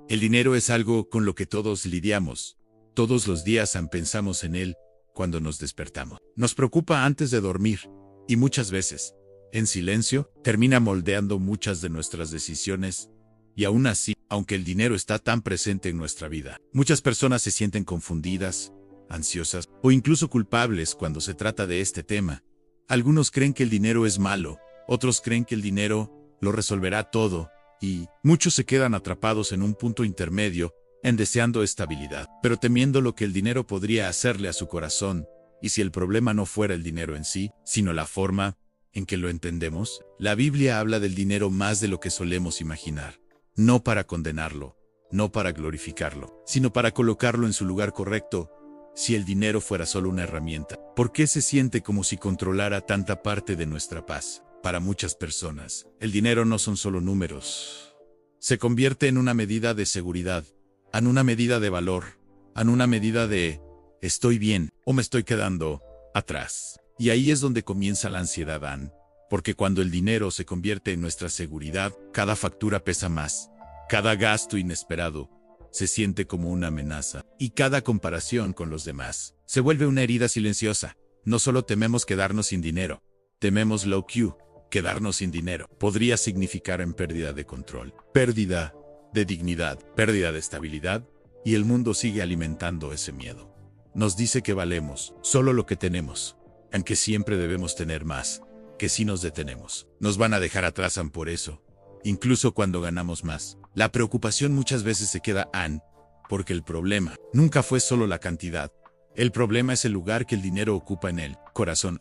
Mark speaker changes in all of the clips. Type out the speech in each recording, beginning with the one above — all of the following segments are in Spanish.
Speaker 1: El dinero es algo con lo que todos lidiamos. Todos los días pensamos en él cuando nos despertamos. Nos preocupa antes de dormir y muchas veces, en silencio, termina moldeando muchas de nuestras decisiones. Y aún así, aunque el dinero está tan presente en nuestra vida, muchas personas se sienten confundidas, ansiosas o incluso culpables cuando se trata de este tema. Algunos creen que el dinero es malo, otros creen que el dinero lo resolverá todo, y muchos se quedan atrapados en un punto intermedio, en deseando estabilidad, pero temiendo lo que el dinero podría hacerle a su corazón. Y si el problema no fuera el dinero en sí, sino la forma en que lo entendemos, la Biblia habla del dinero más de lo que solemos imaginar. No para condenarlo, no para glorificarlo, sino para colocarlo en su lugar correcto. Si el dinero fuera solo una herramienta, ¿por qué se siente como si controlara tanta parte de nuestra paz? Para muchas personas, el dinero no son solo números. Se convierte en una medida de seguridad, en una medida de valor, en una medida de estoy bien o me estoy quedando atrás. Y ahí es donde comienza la ansiedad, porque cuando el dinero se convierte en nuestra seguridad, cada factura pesa más, cada gasto inesperado se siente como una amenaza, y cada comparación con los demás se vuelve una herida silenciosa. No solo tememos quedarnos sin dinero, tememos lo que quedarnos sin dinero podría significar en pérdida de control, pérdida de dignidad, pérdida de estabilidad, y el mundo sigue alimentando ese miedo. Nos dice que valemos solo lo que tenemos, aunque siempre debemos tener más, que si nos detenemos, nos van a dejar atrás por eso. Incluso cuando ganamos más, la preocupación muchas veces se queda porque el problema nunca fue solo la cantidad. El problema es el lugar que el dinero ocupa en el corazón.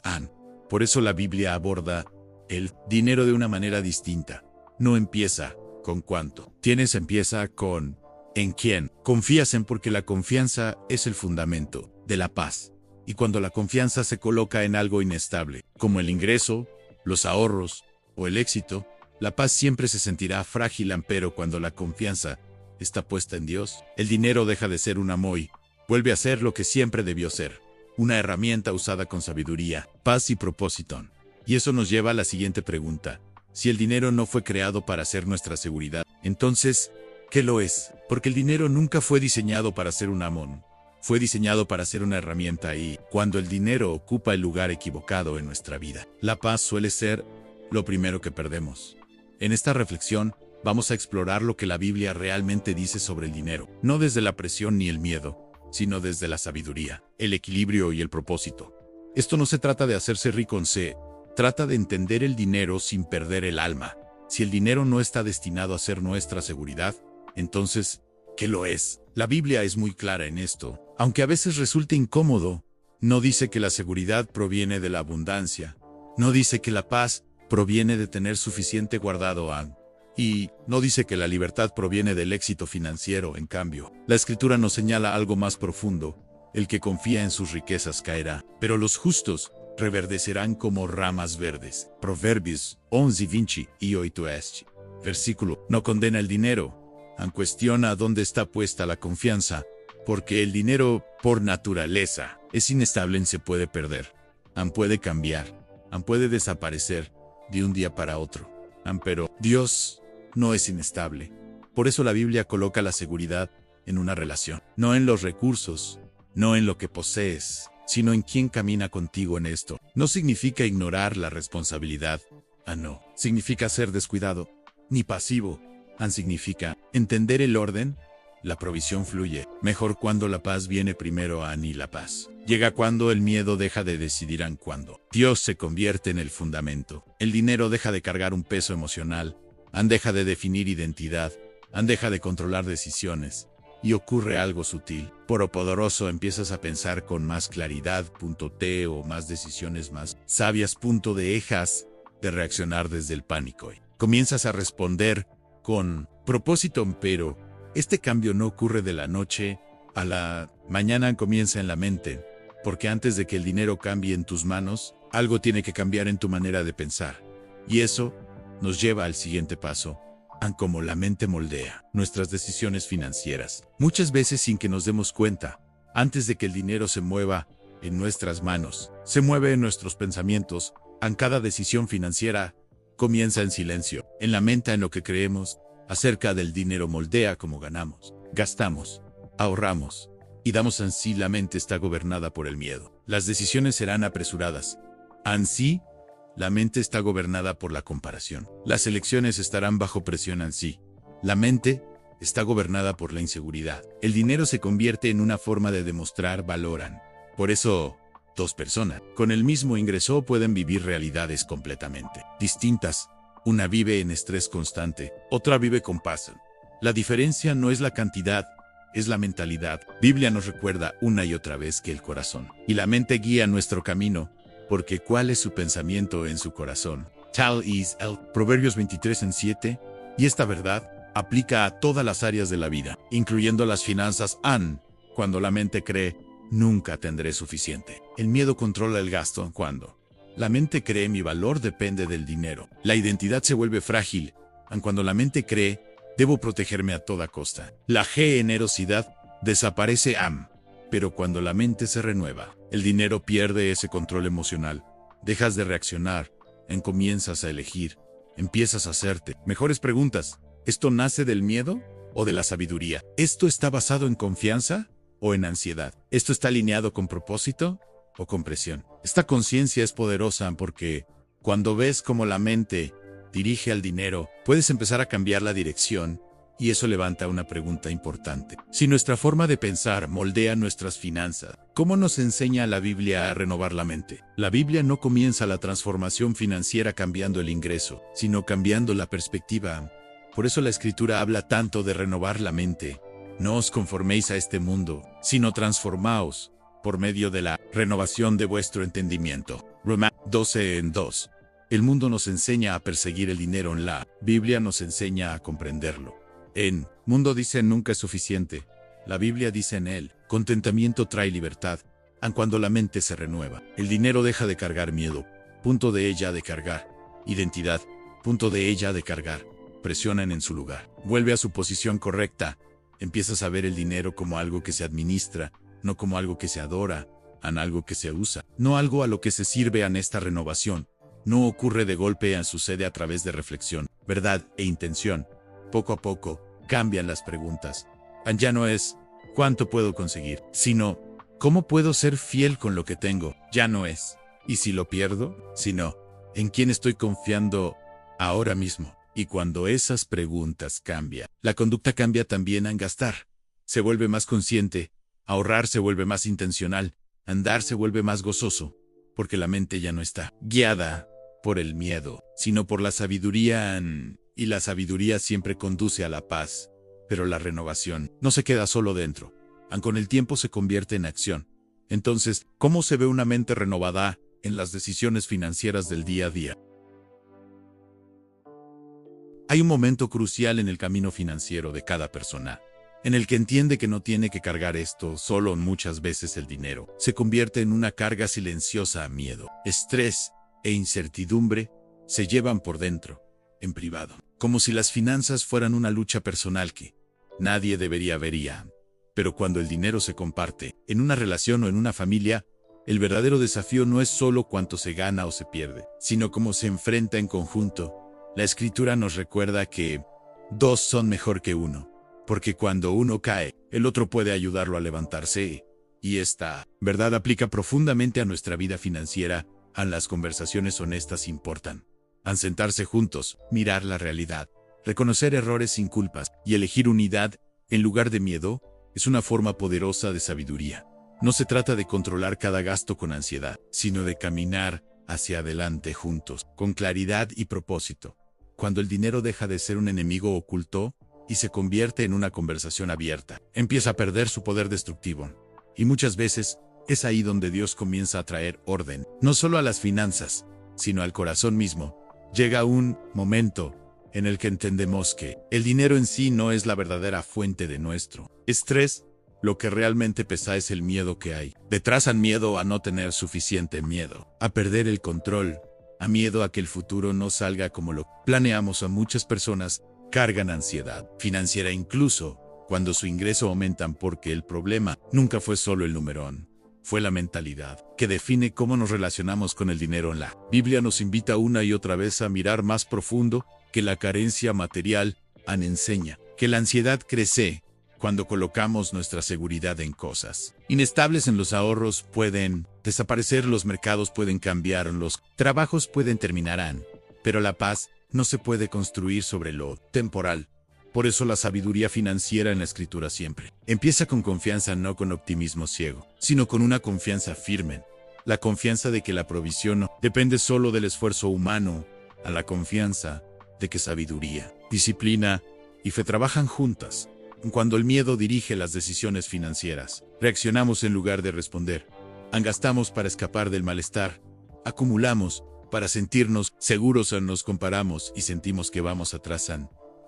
Speaker 1: Por eso la Biblia aborda el dinero de una manera distinta. No empieza con cuánto tienes, empieza con en quién confías en, porque la confianza es el fundamento de la paz. Y cuando la confianza se coloca en algo inestable, como el ingreso, los ahorros o el éxito, la paz siempre se sentirá frágil, pero cuando la confianza está puesta en Dios, el dinero deja de ser un amoy, vuelve a ser lo que siempre debió ser, una herramienta usada con sabiduría, paz y propósito. Y eso nos lleva a la siguiente pregunta: si el dinero no fue creado para ser nuestra seguridad, entonces, ¿qué lo es? Porque el dinero nunca fue diseñado para ser un amón. Fue diseñado para ser una herramienta, y cuando el dinero ocupa el lugar equivocado en nuestra vida, la paz suele ser lo primero que perdemos. En esta reflexión, vamos a explorar lo que la Biblia realmente dice sobre el dinero, no desde la presión ni el miedo, sino desde la sabiduría, el equilibrio y el propósito. Esto no se trata de hacerse rico, se trata de entender el dinero sin perder el alma. Si el dinero no está destinado a ser nuestra seguridad, entonces, ¿qué lo es? La Biblia es muy clara en esto. Aunque a veces resulte incómodo, no dice que la seguridad proviene de la abundancia. No dice que la paz proviene de tener suficiente guardado. Y no dice que la libertad proviene del éxito financiero. En cambio, la Escritura nos señala algo más profundo: el que confía en sus riquezas caerá, pero los justos reverdecerán como ramas verdes. Proverbios 11:28. Versículo: no condena el dinero, cuestiona dónde está puesta la confianza, porque el dinero, por naturaleza, es inestable, se puede perder, puede cambiar, puede desaparecer de un día para otro. Pero Dios no es inestable. Por eso la Biblia coloca la seguridad en una relación, no en los recursos, no en lo que posees, sino en quién camina contigo en esto. No significa ignorar la responsabilidad, no significa ser descuidado, ni pasivo. Significa entender el orden. La provisión fluye mejor cuando la paz viene primero, y la paz llega cuando el miedo deja de decidir, cuando Dios se convierte en el fundamento. El dinero deja de cargar un peso emocional, deja de definir identidad, deja de controlar decisiones, y ocurre algo sutil. Por poderoso, empiezas a pensar con más claridad, o más decisiones más sabias. Dejas de reaccionar desde el pánico y comienzas a responder con propósito. Pero este cambio no ocurre de la noche a la mañana, comienza en la mente, porque antes de que el dinero cambie en tus manos, algo tiene que cambiar en tu manera de pensar. Y eso nos lleva al siguiente paso: cómo la mente moldea nuestras decisiones financieras. Muchas veces sin que nos demos cuenta, antes de que el dinero se mueva en nuestras manos, se mueve en nuestros pensamientos. Cada decisión financiera comienza en silencio, en la mente, en lo que creemos, acerca del dinero moldea cómo ganamos, gastamos, ahorramos y damos. Ansí la mente está gobernada por el miedo. Las decisiones serán apresuradas. Ansí la mente está gobernada por la comparación. Las elecciones estarán bajo presión. Ansí la mente está gobernada por la inseguridad. El dinero se convierte en una forma de demostrar valoran. Por eso, dos personas con el mismo ingreso pueden vivir realidades completamente distintas. Una vive en estrés constante, otra vive con paz. La diferencia no es la cantidad, es la mentalidad. Biblia nos recuerda una y otra vez que el corazón y la mente guía nuestro camino, porque ¿cuál es su pensamiento en su corazón? Tal es el Proverbios 23:7, y esta verdad aplica a todas las áreas de la vida, incluyendo las finanzas. Cuando la mente cree, nunca tendré suficiente. El miedo controla el gasto. Cuando la mente cree, mi valor depende del dinero. La identidad se vuelve frágil. Cuando la mente cree, debo protegerme a toda costa. La generosidad desaparece. Pero cuando la mente se renueva, el dinero pierde ese control emocional. Dejas de reaccionar, comienzas a elegir, empiezas a hacerte mejores preguntas. ¿Esto nace del miedo o de la sabiduría? ¿Esto está basado en confianza o en ansiedad? ¿Esto está alineado con propósito o con presión? Esta conciencia es poderosa porque cuando ves cómo la mente dirige al dinero, puedes empezar a cambiar la dirección, y eso levanta una pregunta importante. Si nuestra forma de pensar moldea nuestras finanzas, ¿cómo nos enseña la Biblia a renovar la mente? La Biblia no comienza la transformación financiera cambiando el ingreso, sino cambiando la perspectiva. Por eso la Escritura habla tanto de renovar la mente. No os conforméis a este mundo, sino transformaos por medio de la renovación de vuestro entendimiento. Romanos 12:2. El mundo nos enseña a perseguir el dinero. En la Biblia nos enseña a comprenderlo. En mundo dice nunca es suficiente. La Biblia dice en él, contentamiento trae libertad. Cuando la mente se renueva, el dinero deja de cargar miedo. Punto de ella de cargar. Identidad. Punto de ella de cargar. Presionan en su lugar. Vuelve a su posición correcta. Empiezas a ver el dinero como algo que se administra, no como algo que se adora, algo que se usa, no algo a lo que se sirve. Esta renovación no ocurre de golpe, sucede a través de reflexión, verdad e intención. Poco a poco, cambian las preguntas. Ya no es ¿cuánto puedo conseguir?, sino ¿cómo puedo ser fiel con lo que tengo? Ya no es ¿y si lo pierdo?, sino ¿en quién estoy confiando ahora mismo? Y cuando esas preguntas cambian, la conducta cambia también. Gastar se vuelve más consciente, ahorrar se vuelve más intencional, andar se vuelve más gozoso, porque la mente ya no está guiada por el miedo, sino por la sabiduría. Y la sabiduría siempre conduce a la paz. Pero la renovación no se queda solo dentro. Con el tiempo se convierte en acción. Entonces, ¿cómo se ve una mente renovada en las decisiones financieras del día a día? Hay un momento crucial en el camino financiero de cada persona, en el que entiende que no tiene que cargar esto solo. Muchas veces el dinero se convierte en una carga silenciosa. Miedo, estrés e incertidumbre se llevan por dentro, en privado, como si las finanzas fueran una lucha personal que nadie debería ver. Pero cuando el dinero se comparte, en una relación o en una familia, el verdadero desafío no es solo cuánto se gana o se pierde, sino cómo se enfrenta en conjunto. La Escritura nos recuerda que dos son mejor que uno, porque cuando uno cae, el otro puede ayudarlo a levantarse. Y esta verdad aplica profundamente a nuestra vida financiera. Las conversaciones honestas importan. Sentarse juntos, mirar la realidad, reconocer errores sin culpas y elegir unidad en lugar de miedo es una forma poderosa de sabiduría. No se trata de controlar cada gasto con ansiedad, sino de caminar hacia adelante juntos, con claridad y propósito. Cuando el dinero deja de ser un enemigo oculto y se convierte en una conversación abierta, empieza a perder su poder destructivo. Y muchas veces es ahí donde Dios comienza a traer orden, no solo a las finanzas, sino al corazón mismo. Llega un momento en el que entendemos que el dinero en sí no es la verdadera fuente de nuestro estrés. Lo que realmente pesa es el miedo que hay detrás. Miedo a no tener suficiente, miedo a perder el control, a miedo a que el futuro no salga como lo planeamos. Muchas personas cargan ansiedad financiera incluso cuando su ingreso aumentan, porque el problema nunca fue solo el numerón. Fue la mentalidad que define cómo nos relacionamos con el dinero. La Biblia nos invita una y otra vez a mirar más profundo que la carencia material. An enseña que la ansiedad crece cuando colocamos nuestra seguridad en cosas inestables. En los ahorros pueden desaparecer, los mercados pueden cambiar, los trabajos pueden terminar, pero la paz no se puede construir sobre lo temporal. Por eso la sabiduría financiera en la escritura siempre empieza con confianza, no con optimismo ciego, sino con una confianza firme. La confianza de que la provisión no depende solo del esfuerzo humano, a la confianza de que sabiduría, disciplina y fe trabajan juntas. Cuando el miedo dirige las decisiones financieras, reaccionamos en lugar de responder. Gastamos para escapar del malestar, acumulamos para sentirnos seguros, nos comparamos y sentimos que vamos atrás.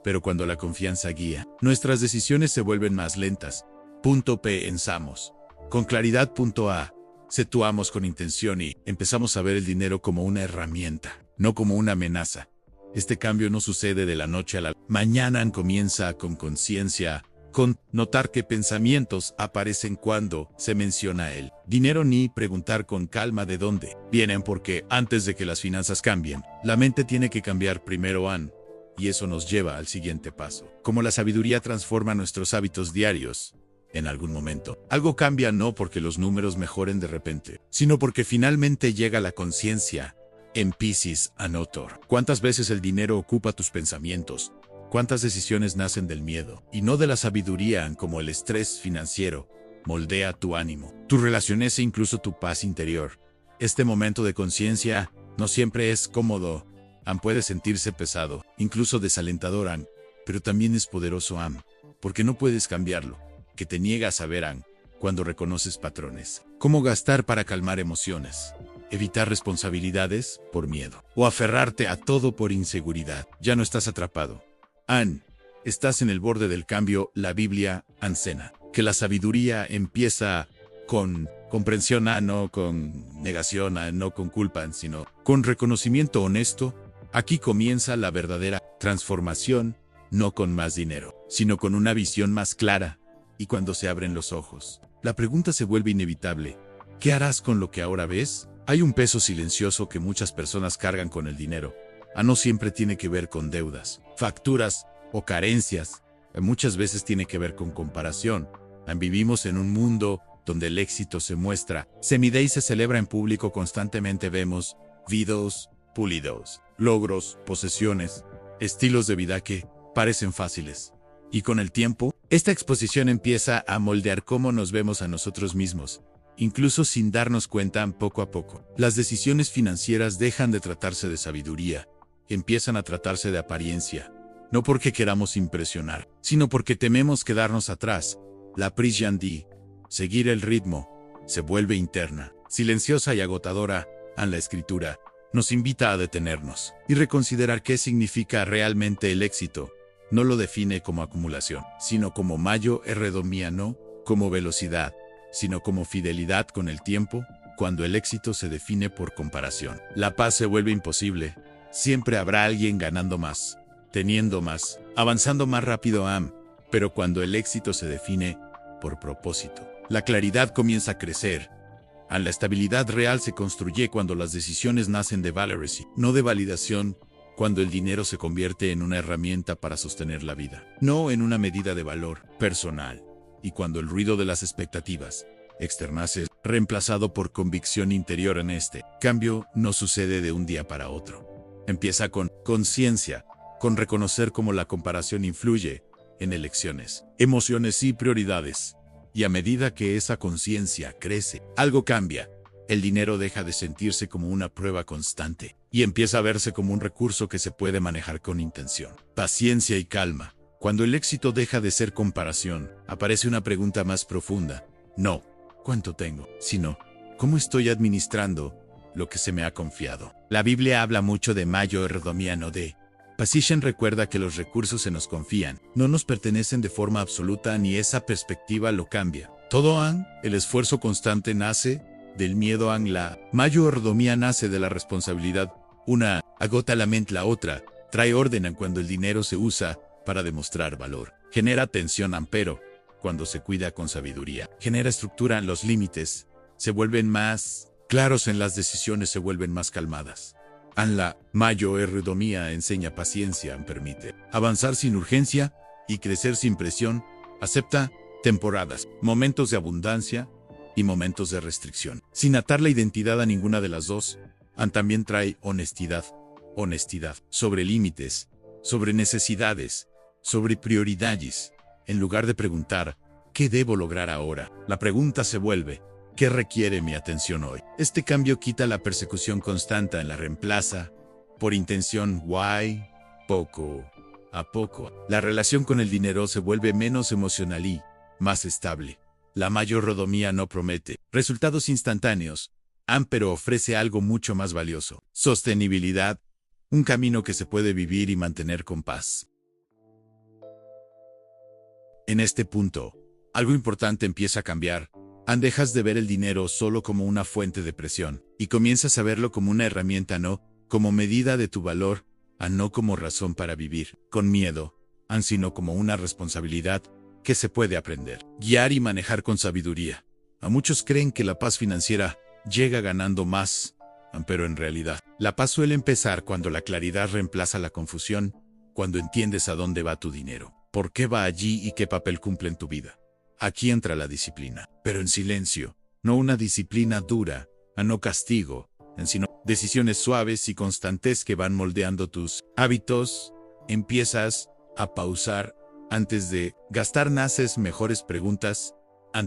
Speaker 1: Pero cuando la confianza guía, nuestras decisiones se vuelven más lentas. Pensamos con claridad. A. Actuamos con intención y empezamos a ver el dinero como una herramienta, no como una amenaza. Este cambio no sucede de la noche a la mañana, comienza con conciencia, con notar qué pensamientos aparecen cuando se menciona el dinero, ni preguntar con calma de dónde vienen, porque antes de que las finanzas cambien, la mente tiene que cambiar primero. Y eso nos lleva al siguiente paso. Como la sabiduría transforma nuestros hábitos diarios, en algún momento algo cambia, no porque los números mejoren de repente, sino porque finalmente llega la conciencia. En Piscis, Anotor. ¿Cuántas veces el dinero ocupa tus pensamientos? ¿Cuántas decisiones nacen del miedo y no de la sabiduría? Como el estrés financiero moldea tu ánimo, tus relaciones e incluso tu paz interior. Este momento de conciencia no siempre es cómodo. Puede sentirse pesado, incluso desalentador, pero también es poderoso, porque no puedes cambiarlo, que te niegas a ver, cuando reconoces patrones. ¿Cómo gastar para calmar emociones? Evitar responsabilidades por miedo, o aferrarte a todo por inseguridad. Ya no estás atrapado. Estás en el borde del cambio. La Biblia enseña que la sabiduría empieza con comprensión, no con negación, no con culpa, sino con reconocimiento honesto. Aquí comienza la verdadera transformación, no con más dinero, sino con una visión más clara. Y cuando se abren los ojos, la pregunta se vuelve inevitable. ¿Qué harás con lo que ahora ves? Hay un peso silencioso que muchas personas cargan con el dinero. No siempre tiene que ver con deudas, facturas o carencias. Muchas veces tiene que ver con comparación. Vivimos en un mundo donde el éxito se muestra, se mide y se celebra en público constantemente. Vemos videos pulidos, logros, posesiones, estilos de vida que parecen fáciles. Y con el tiempo, esta exposición empieza a moldear cómo nos vemos a nosotros mismos. Incluso sin darnos cuenta, poco a poco, las decisiones financieras dejan de tratarse de sabiduría, empiezan a tratarse de apariencia. No porque queramos impresionar, sino porque tememos quedarnos atrás. La prisión de seguir el ritmo se vuelve interna, silenciosa y agotadora. La escritura nos invita a detenernos y reconsiderar qué significa realmente el éxito. No lo define como acumulación, sino como mayordomía, no como velocidad, sino como fidelidad con el tiempo. Cuando el éxito se define por comparación, la paz se vuelve imposible. Siempre habrá alguien ganando más, teniendo más, avanzando más rápido. Pero cuando el éxito se define por propósito, la claridad comienza a crecer. La estabilidad real se construye cuando las decisiones nacen de valoracy, no de validación. Cuando el dinero se convierte en una herramienta para sostener la vida, no en una medida de valor personal. Y cuando el ruido de las expectativas externas es reemplazado por convicción interior. Este cambio no sucede de un día para otro. Empieza con conciencia, con reconocer cómo la comparación influye en elecciones, emociones y prioridades. Y a medida que esa conciencia crece, algo cambia. El dinero deja de sentirse como una prueba constante y empieza a verse como un recurso que se puede manejar con intención, paciencia y calma. Cuando el éxito deja de ser comparación, aparece una pregunta más profunda. No, ¿cuánto tengo? Sino, ¿cómo estoy administrando lo que se me ha confiado? La Biblia habla mucho de mayordomía, no de position. Recuerda que los recursos se nos confían, no nos pertenecen de forma absoluta, ni esa perspectiva lo cambia. Todo el esfuerzo constante nace del miedo. La mayordomía nace de la responsabilidad. Una agota la mente, la otra trae orden. Cuando el dinero se usa para demostrar valor, genera tensión, pero cuando se cuida con sabiduría, genera estructura. Los límites se vuelven más claros, en las decisiones se vuelven más calmadas. La mayordomía enseña paciencia, permite avanzar sin urgencia y crecer sin presión, acepta temporadas, momentos de abundancia y momentos de restricción, sin atar la identidad a ninguna de las dos. También trae honestidad sobre límites, sobre necesidades, sobre prioridades. En lugar de preguntar, ¿qué debo lograr ahora?, la pregunta se vuelve, ¿qué requiere mi atención hoy? Este cambio quita la persecución constante, la reemplaza por intención. Why? Poco a poco, la relación con el dinero se vuelve menos emocional y más estable. La mayordomía no promete resultados instantáneos, pero ofrece algo mucho más valioso: sostenibilidad, un camino que se puede vivir y mantener con paz. En este punto, algo importante empieza a cambiar. Dejas de ver el dinero solo como una fuente de presión y comienzas a verlo como una herramienta, no como medida de tu valor, no como razón para vivir con miedo, sino como una responsabilidad que se puede aprender, guiar y manejar con sabiduría. Muchos creen que la paz financiera llega ganando más, pero en realidad, la paz suele empezar cuando la claridad reemplaza la confusión, cuando entiendes a dónde va tu dinero, por qué va allí y qué papel cumple en tu vida. Aquí entra la disciplina, pero en silencio, no una disciplina dura, no castigo, sino decisiones suaves y constantes que van moldeando tus hábitos. Empiezas a pausar antes de gastar, naces mejores preguntas,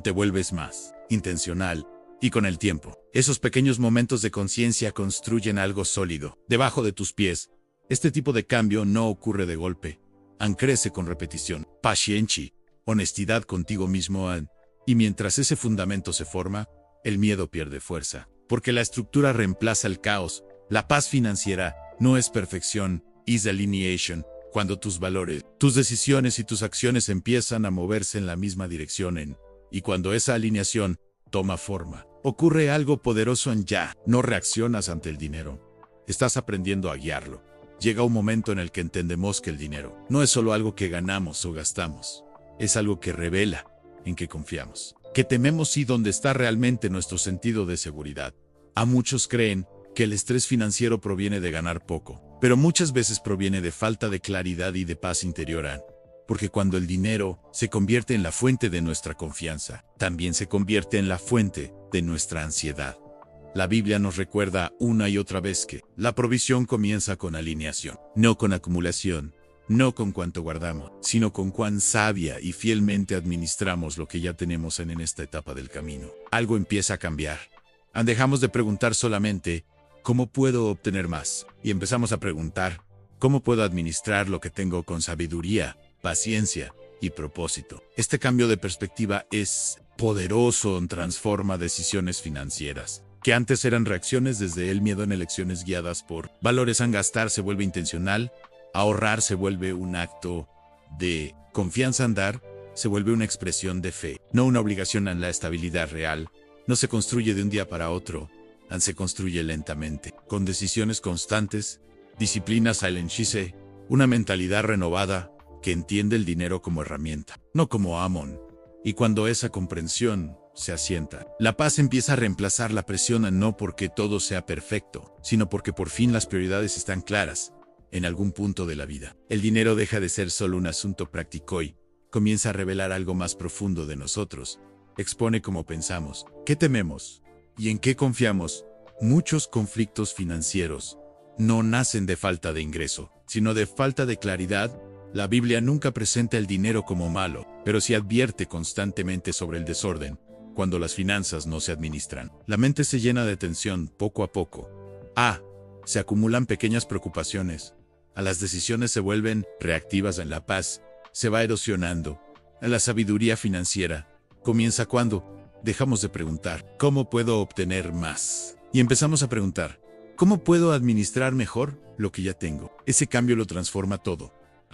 Speaker 1: te vuelves más intencional, y con el tiempo, esos pequeños momentos de conciencia construyen algo sólido debajo de tus pies. Este tipo de cambio no ocurre de golpe, crece con repetición, paciencia, honestidad contigo mismo, y mientras ese fundamento se forma, el miedo pierde fuerza, porque la estructura reemplaza el caos. La paz financiera no es perfección, es alineation. Cuando tus valores, tus decisiones y tus acciones empiezan a moverse en la misma dirección, y cuando esa alineación toma forma, ocurre algo poderoso. Ya no reaccionas ante el dinero, estás aprendiendo a guiarlo. Llega un momento en el que entendemos que el dinero no es solo algo que ganamos o gastamos, es algo que revela en qué confiamos, qué tememos y dónde está realmente nuestro sentido de seguridad. Muchos creen que el estrés financiero proviene de ganar poco, pero muchas veces proviene de falta de claridad y de paz interior. Porque cuando el dinero se convierte en la fuente de nuestra confianza, también se convierte en la fuente de nuestra ansiedad. La Biblia nos recuerda una y otra vez que la provisión comienza con alineación, no con acumulación, no con cuánto guardamos, sino con cuán sabia y fielmente administramos lo que ya tenemos en esta etapa del camino. Algo empieza a cambiar. Dejamos de preguntar solamente ¿cómo puedo obtener más? Y empezamos a preguntar ¿cómo puedo administrar lo que tengo con sabiduría, paciencia y propósito? Este cambio de perspectiva es poderoso, transforma decisiones financieras que antes eran reacciones desde el miedo en elecciones guiadas por valores. Gastar se vuelve intencional, ahorrar se vuelve un acto de confianza, dar se vuelve una expresión de fe, no una obligación. La estabilidad real no se construye de un día para otro, se construye lentamente, con decisiones constantes, disciplina silenciosa, una mentalidad renovada que entiende el dinero como herramienta, no como amón. Y cuando esa comprensión se asienta, la paz empieza a reemplazar la presión, no porque todo sea perfecto, sino porque por fin las prioridades están claras. En algún punto de la vida, el dinero deja de ser solo un asunto práctico y comienza a revelar algo más profundo de nosotros. Expone cómo pensamos, qué tememos y en qué confiamos. Muchos conflictos financieros no nacen de falta de ingreso, sino de falta de claridad. La Biblia nunca presenta el dinero como malo, pero sí advierte constantemente sobre el desorden. Cuando las finanzas no se administran, la mente se llena de tensión poco a poco. Se acumulan pequeñas preocupaciones. Las decisiones se vuelven reactivas. En la paz se va erosionando. La sabiduría financiera comienza cuando dejamos de preguntar ¿cómo puedo obtener más? Y empezamos a preguntar ¿cómo puedo administrar mejor lo que ya tengo? Ese cambio lo transforma todo.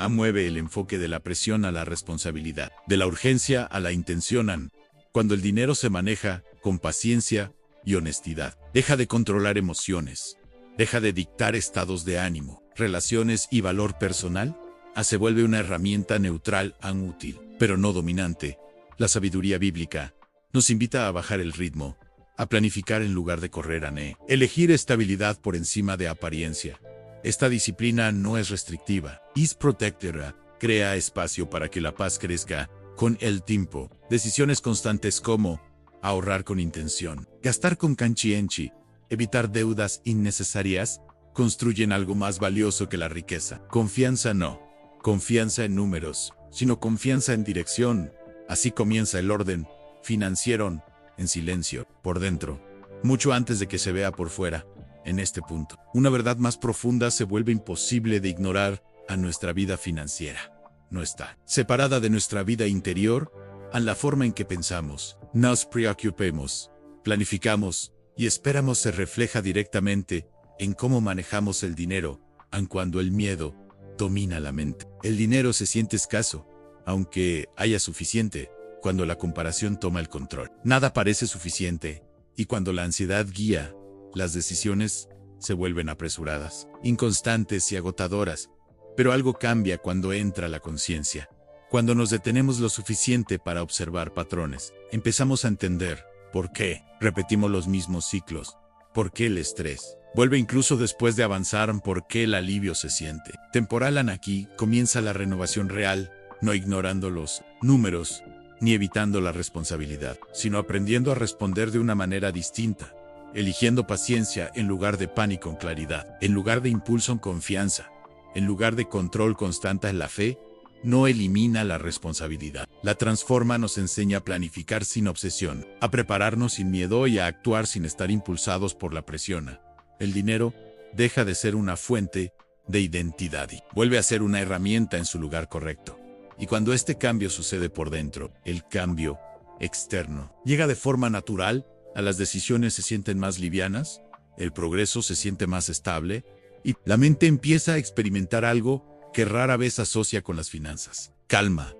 Speaker 1: Mueve el enfoque de la presión a la responsabilidad, de la urgencia a la intención. Cuando el dinero se maneja con paciencia y honestidad, deja de controlar emociones, deja de dictar estados de ánimo, relaciones y valor personal, se vuelve una herramienta neutral, útil, pero no dominante. La sabiduría bíblica nos invita a bajar el ritmo, a planificar en lugar de correr a elegir estabilidad por encima de apariencia. Esta disciplina no es restrictiva, es protectora, crea espacio para que la paz crezca con el tiempo. Decisiones constantes como ahorrar con intención, gastar con consciencia, evitar deudas innecesarias, construyen algo más valioso que la riqueza. Confianza no. Confianza en números, sino confianza en dirección. Así comienza el orden financiero, en silencio, por dentro, mucho antes de que se vea por fuera. En este punto, una verdad más profunda se vuelve imposible de ignorar a nuestra vida financiera. No está separada de nuestra vida interior, a la forma en que pensamos, nos preocupemos, planificamos y esperamos se refleja directamente en cómo manejamos el dinero, aun cuando el miedo domina la mente. El dinero se siente escaso, aunque haya suficiente, cuando la comparación toma el control. Nada parece suficiente, y cuando la ansiedad guía, las decisiones se vuelven apresuradas, inconstantes y agotadoras. Pero algo cambia cuando entra la conciencia. Cuando nos detenemos lo suficiente para observar patrones, empezamos a entender por qué repetimos los mismos ciclos, por qué el estrés vuelve incluso después de avanzar, por qué el alivio se siente temporal. Aquí comienza la renovación real, no ignorando los números, ni evitando la responsabilidad, sino aprendiendo a responder de una manera distinta, eligiendo paciencia en lugar de pánico en claridad, en lugar de impulso en confianza, en lugar de control constante en la fe. No elimina la responsabilidad, la transforma, nos enseña a planificar sin obsesión, a prepararnos sin miedo y a actuar sin estar impulsados por la presión. El dinero deja de ser una fuente de identidad y vuelve a ser una herramienta en su lugar correcto. Y cuando este cambio sucede por dentro, el cambio externo llega de forma natural, a las decisiones se sienten más livianas, el progreso se siente más estable, y la mente empieza a experimentar algo que rara vez asocia con las finanzas: calma.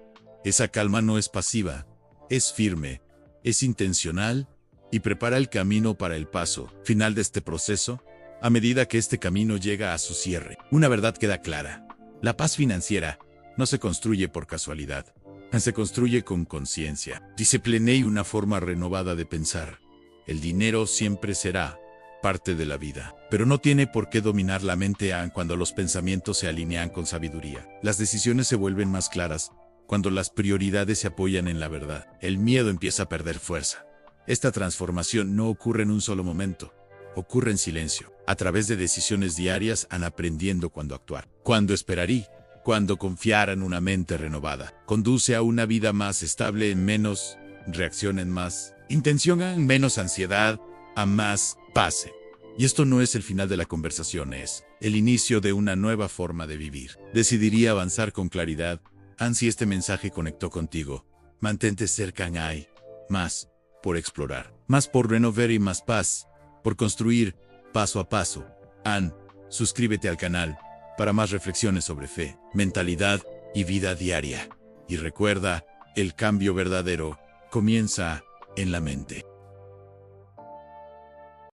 Speaker 1: Esa calma no es pasiva, es firme, es intencional, y prepara el camino para el paso final de este proceso. A medida que este camino llega a su cierre, una verdad queda clara: la paz financiera no se construye por casualidad, se construye con conciencia, disciplina y una forma renovada de pensar. El dinero siempre será parte de la vida, pero no tiene por qué dominar la mente cuando los pensamientos se alinean con sabiduría. Las decisiones se vuelven más claras cuando las prioridades se apoyan en la verdad. El miedo empieza a perder fuerza. Esta transformación no ocurre en un solo momento, ocurre en silencio, a través de decisiones diarias, aprendiendo cuándo actuar, cuándo esperar y cuándo confiar en una mente renovada. Conduce a una vida más estable, en menos reacción, en más intención, en menos ansiedad, a más paz. Y esto no es el final de la conversación, es el inicio de una nueva forma de vivir. Decidiría avanzar con claridad. Si este mensaje conectó contigo, mantente cerca. Hay más por explorar, más por renovar y más paz por construir paso a paso. Suscríbete al canal para más reflexiones sobre fe, mentalidad y vida diaria. Y recuerda, el cambio verdadero comienza en la mente.